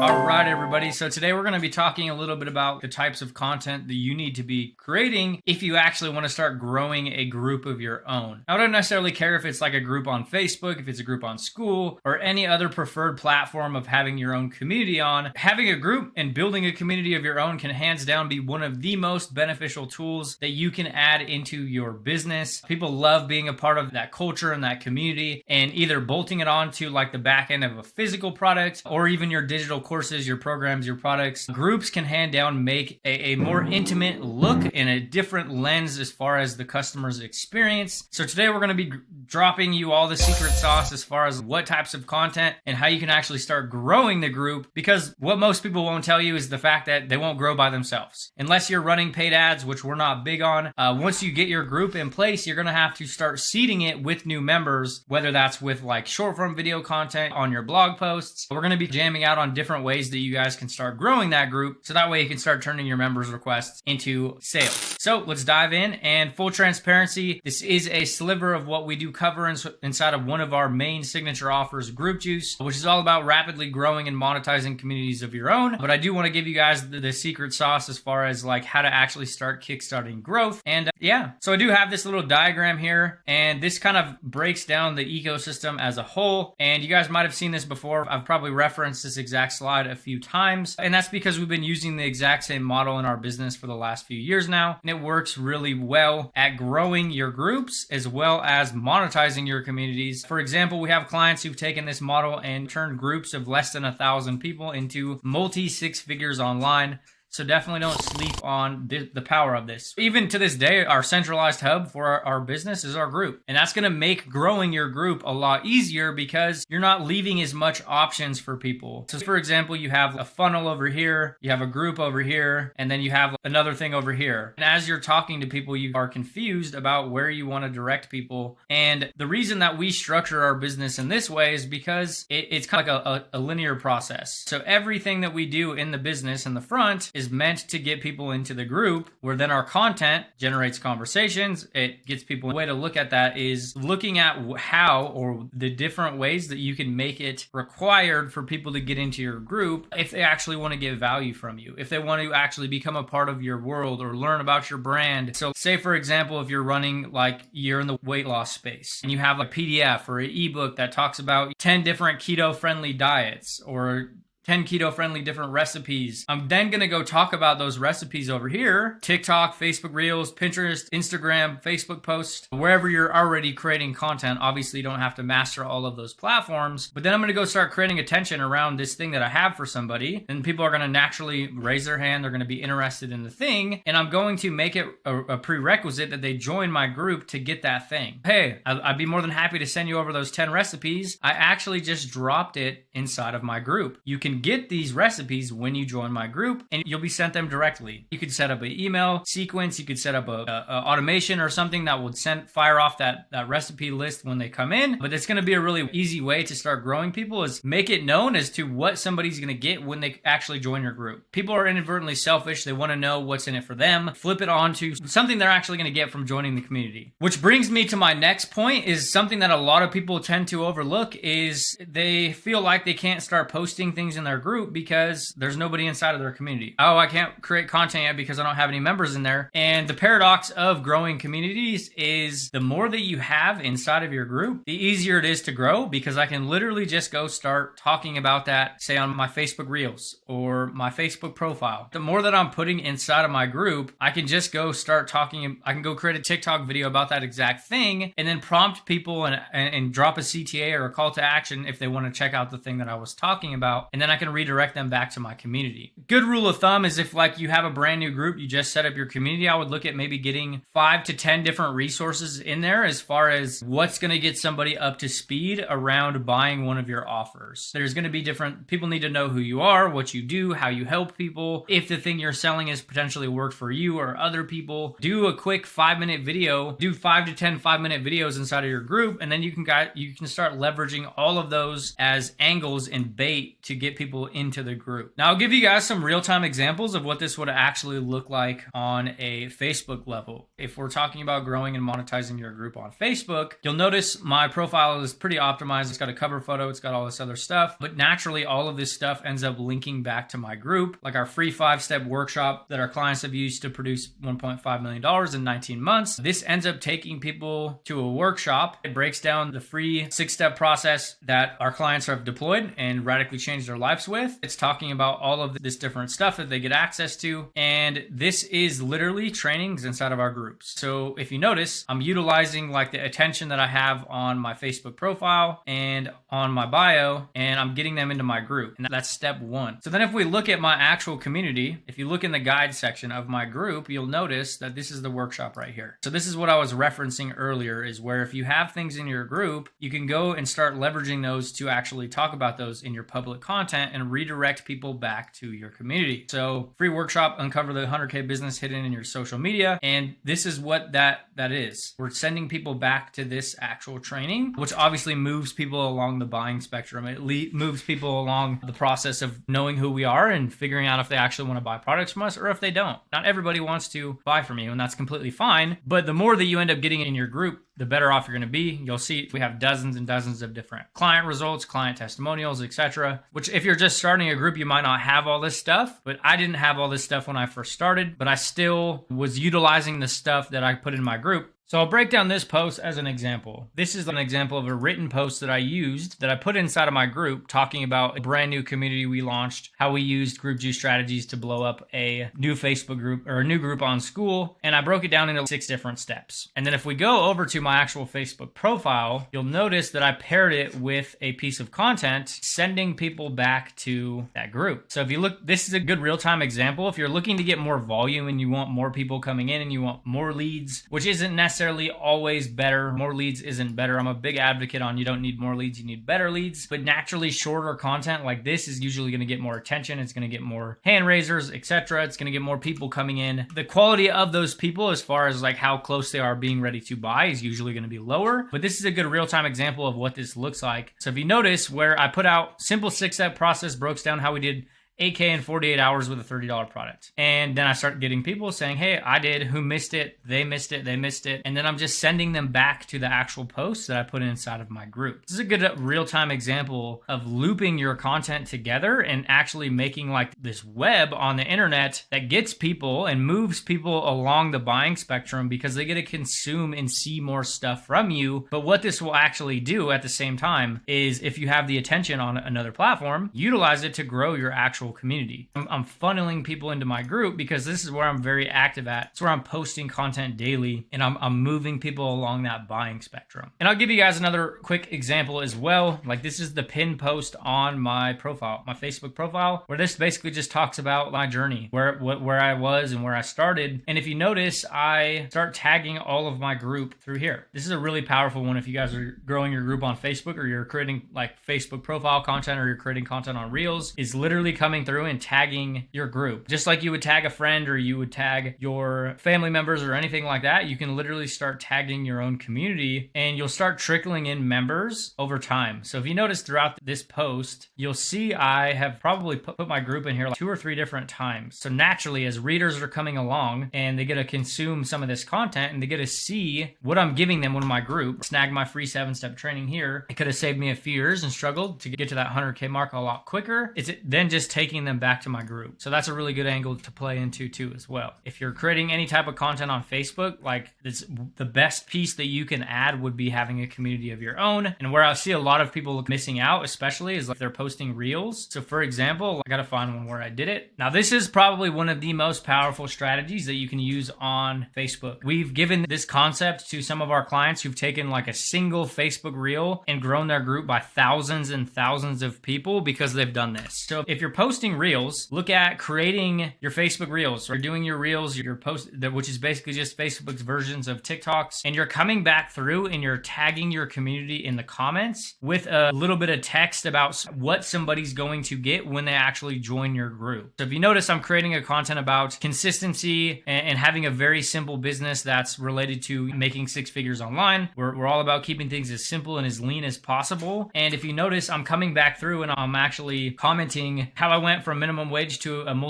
All right, everybody. So today we're going to be talking a little bit about the types of content that you need to be creating if you actually want to start growing a group of your own. I don't necessarily care if it's like a group on Facebook, if it's a group on school, or any other preferred platform of having your own community on. Having a group and building a community of your own can hands down be one of the most beneficial tools that you can add into your business. People love being a part of that culture and that community and either bolting it on to like the back end of a physical product or even your digital courses, your programs, your products. Groups can hand down make a more intimate look and a different lens as far as the customer's experience. So today we're going to be dropping you all the secret sauce as far as what types of content and how you can actually start growing the group, because what most people won't tell you is the fact that they won't grow by themselves. Unless you're running paid ads, which we're not big on, once you get your group in place, you're going to have to start seeding it with new members, whether that's with like short form video content on your blog posts. We're going to be jamming out on different ways that you guys can start growing that group, so that way you can start turning your members' requests into sales. So let's dive in. And full transparency, this is a sliver of what we do cover inside of one of our main signature offers, Group Juice, which is all about rapidly growing and monetizing communities of your own. But I do want to give you guys the secret sauce as far as like how to actually start kickstarting growth. And yeah, so I do have this little diagram here, and this kind of breaks down the ecosystem as a whole. And you guys might have seen this before. I've probably referenced this exact slide a few times, and that's because we've been using the exact same model in our business for the last few years now, and it works really well at growing your groups as well as monetizing your communities. For example, we have clients who've taken this model and turned groups of less than 1,000 people into multi six figures online. So definitely don't sleep on the power of this. Even to this day, our centralized hub for our business is our group. And that's going to make growing your group a lot easier because you're not leaving as much options for people. So for example, you have a funnel over here, you have a group over here, and then you have another thing over here. And as you're talking to people, you are confused about where you want to direct people. And the reason that we structure our business in this way is because it's kind of like a linear process. So everything that we do in the business in the front is meant to get people into the group, where then our content generates conversations. It gets people. A way to look at that is looking at how or the different ways that you can make it required for people to get into your group if they actually want to get value from you, if they want to actually become a part of your world or learn about your brand. So say, for example, if you're running like you're in the weight loss space and you have a PDF or an ebook that talks about 10 different keto friendly diets or 10 keto-friendly different recipes. I'm then going to go talk about those recipes over here. TikTok, Facebook Reels, Pinterest, Instagram, Facebook posts, wherever you're already creating content. Obviously, you don't have to master all of those platforms. But then I'm going to go start creating attention around this thing that I have for somebody. And people are going to naturally raise their hand. They're going to be interested in the thing. And I'm going to make it a prerequisite that they join my group to get that thing. Hey, I'd be more than happy to send you over those 10 recipes. I actually just dropped it inside of my group. You can get these recipes when you join my group, and you'll be sent them directly. You could set up an email sequence. You could set up a automation or something that would fire off that recipe list when they come in. But it's going to be a really easy way to start growing people, is make it known as to what somebody's going to get when they actually join your group. People are inadvertently selfish. They want to know what's in it for them. Flip it on to something they're actually going to get from joining the community. Which brings me to my next point, is something that a lot of people tend to overlook, is they feel like they can't start posting things in their group because there's nobody inside of their community. Oh, I can't create content yet because I don't have any members in there. And the paradox of growing communities is the more that you have inside of your group, the easier it is to grow, because I can literally just go start talking about that, say on my Facebook Reels or my Facebook profile. The more that I'm putting inside of my group, I can just go start talking. I can go create a TikTok video about that exact thing and then prompt people and drop a CTA or a call to action if they want to check out the thing that I was talking about. And then I can redirect them back to my community. Good rule of thumb is if like you have a brand new group, you just set up your community, I would look at maybe getting 5 to 10 different resources in there as far as what's going to get somebody up to speed around buying one of your offers. There's going to be different, people need to know who you are, what you do, how you help people. If the thing you're selling has potentially worked for you or other people, do a quick 5-minute video, do 5 to 10 5-minute videos inside of your group, and then you can start leveraging all of those as angles and bait to get people into the group. Now I'll give you guys some real-time examples of what this would actually look like on a Facebook level. If we're talking about growing and monetizing your group on Facebook, you'll notice my profile is pretty optimized. It's got a cover photo, it's got all this other stuff, but naturally all of this stuff ends up linking back to my group, like our free 5-step workshop that our clients have used to produce $1.5 million in 19 months. This ends up taking people to a workshop. It breaks down the free 6-step process that our clients have deployed and radically changed their lives with. It's talking about all of this different stuff that they get access to. And this is literally trainings inside of our groups. So if you notice, I'm utilizing like the attention that I have on my Facebook profile and on my bio, and I'm getting them into my group. And that's step 1. So then if we look at my actual community, if you look in the guide section of my group, you'll notice that this is the workshop right here. So this is what I was referencing earlier, is where if you have things in your group, you can go and start leveraging those to actually talk about those in your public content and redirect people back to your community. So free workshop, uncover the 100K business hidden in your social media. And this is what that is. We're sending people back to this actual training, which obviously moves people along the buying spectrum. It moves people along the process of knowing who we are and figuring out if they actually want to buy products from us or if they don't. Not everybody wants to buy from you, and that's completely fine. But the more that you end up getting in your group, the better off you're going to be. You'll see we have dozens and dozens of different client results, client testimonials, etc. Which if you're just starting a group, you might not have all this stuff, but I didn't have all this stuff when I first started, but I still was utilizing the stuff that I put in my group. So I'll break down this post as an example. This is an example of a written post that I used that I put inside of my group talking about a brand new community we launched, how we used group juice strategies to blow up a new Facebook group or a new group on school. And I broke it down into 6 different steps. And then if we go over to my actual Facebook profile, you'll notice that I paired it with a piece of content sending people back to that group. So if you look, this is a good real-time example. If you're looking to get more volume and you want more people coming in and you want more leads, which isn't necessarily always better. More leads isn't better. I'm a big advocate on you don't need more leads, you need better leads. But naturally, shorter content like this is usually going to get more attention. It's going to get more hand raisers, etc. It's going to get more people coming in. The quality of those people, as far as like how close they are being ready to buy, is usually going to be lower. But this is a good real-time example of what this looks like. So if you notice where I put out simple 6-step process, broke down how we did 8K in 48 hours with a $30 product. And then I start getting people saying, hey, I did, who missed it, they missed it, they missed it. And then I'm just sending them back to the actual posts that I put inside of my group. This is a good real-time example of looping your content together and actually making like this web on the internet that gets people and moves people along the buying spectrum because they get to consume and see more stuff from you. But what this will actually do at the same time is if you have the attention on another platform, utilize it to grow your actual community. I'm funneling people into my group because this is where I'm very active at. It's where I'm posting content daily and I'm moving people along that buying spectrum. And I'll give you guys another quick example as well. Like this is the pin post on my profile, my Facebook profile, where this basically just talks about my journey, where I was and where I started. And if you notice, I start tagging all of my group through here. This is a really powerful one if you guys are growing your group on Facebook or you're creating like Facebook profile content or you're creating content on Reels. Is literally coming through and tagging your group. Just like you would tag a friend or you would tag your family members or anything like that, you can literally start tagging your own community and you'll start trickling in members over time. So if you notice throughout this post, you'll see I have probably put my group in here like 2 or 3 different times. So naturally, as readers are coming along and they get to consume some of this content and they get to see what I'm giving them in my group, snag my free 7-step training here, it could have saved me a few years and struggled to get to that 100K mark a lot quicker. It's then just taking them back to my group. So that's a really good angle to play into too as well. If you're creating any type of content on Facebook, like this, the best piece that you can add would be having a community of your own. And where I see a lot of people missing out, especially, is like they're posting reels. So for example, I gotta find one where I did it. Now this is probably one of the most powerful strategies that you can use on Facebook. We've given this concept to some of our clients who've taken like a single Facebook reel and grown their group by thousands and thousands of people because they've done this. So if you're posting posting reels, look at creating your Facebook reels or doing your reels, your post, which is basically just Facebook's versions of TikToks. And you're coming back through and you're tagging your community in the comments with a little bit of text about what somebody's going to get when they actually join your group. So if you notice, I'm creating a content about consistency and having a very simple business that's related to making 6 figures online. We're all about keeping things as simple and as lean as possible. And if you notice, I'm coming back through and I'm actually commenting how I went from minimum wage to a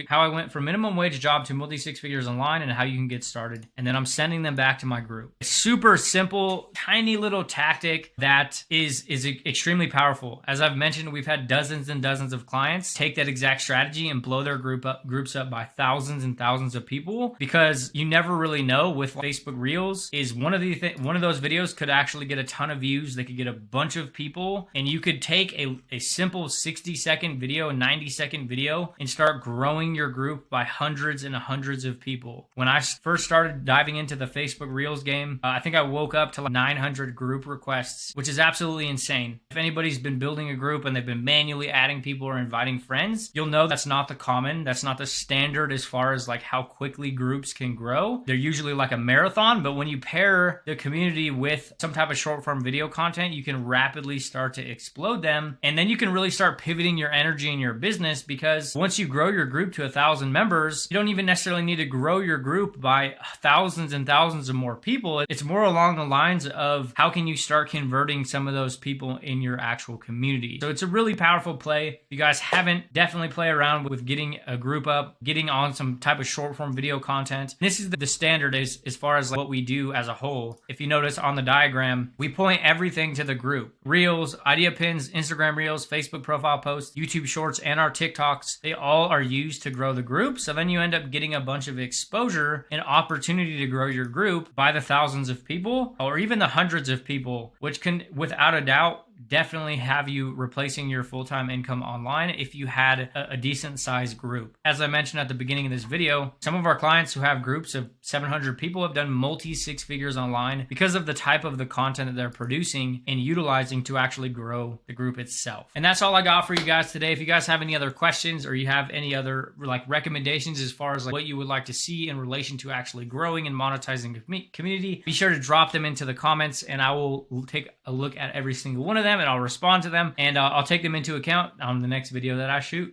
how I went from minimum wage job to multi 6 figures online and how you can get started. And then I'm sending them back to my group. It's super simple, tiny little tactic that is extremely powerful. As I've mentioned, we've had dozens and dozens of clients take that exact strategy and blow their groups up by thousands and thousands of people, because you never really know with Facebook Reels is one of those videos could actually get a ton of views. They could get a bunch of people, and you could take a simple 60-second video, a 90-second video, and start growing your group by hundreds and hundreds of people. When I first started diving into the Facebook Reels game, I think I woke up to like 900 group requests, which is absolutely insane. If anybody's been building a group and they've been manually adding people or inviting friends, you'll know that's not that's not the standard as far as like how quickly groups can grow. They're usually like a marathon, but when you pair the community with some type of short form video content, you can rapidly start to explode them. And then you can really start pivoting your energy in your business, because once you grow your group to 1,000 members, you don't even necessarily need to grow your group by thousands and thousands of more people. It's more along the lines of how can you start converting some of those people in your actual community. So it's a really powerful play. If you guys haven't, definitely play around with getting a group up, getting on some type of short form video content. This is the standard as far as like what we do as a whole. If you notice on the diagram, we point everything to the group. Reels, idea pins, Instagram Reels, Facebook profile posts, YouTube Shorts, and our TikToks, they all are used to grow the group. So then you end up getting a bunch of exposure and opportunity to grow your group by the thousands of people or even the hundreds of people, which can, without a doubt, definitely have you replacing your full-time income online if you had a decent sized group. As I mentioned at the beginning of this video, some of our clients who have groups of 700 people have done multi 6 figures online because of the type of the content that they're producing and utilizing to actually grow the group itself. And that's all I got for you guys today. If you guys have any other questions or you have any other like recommendations as far as like what you would like to see in relation to actually growing and monetizing a community, be sure to drop them into the comments and I will take a look at every single one of them and I'll respond to them and I'll take them into account on the next video that I shoot.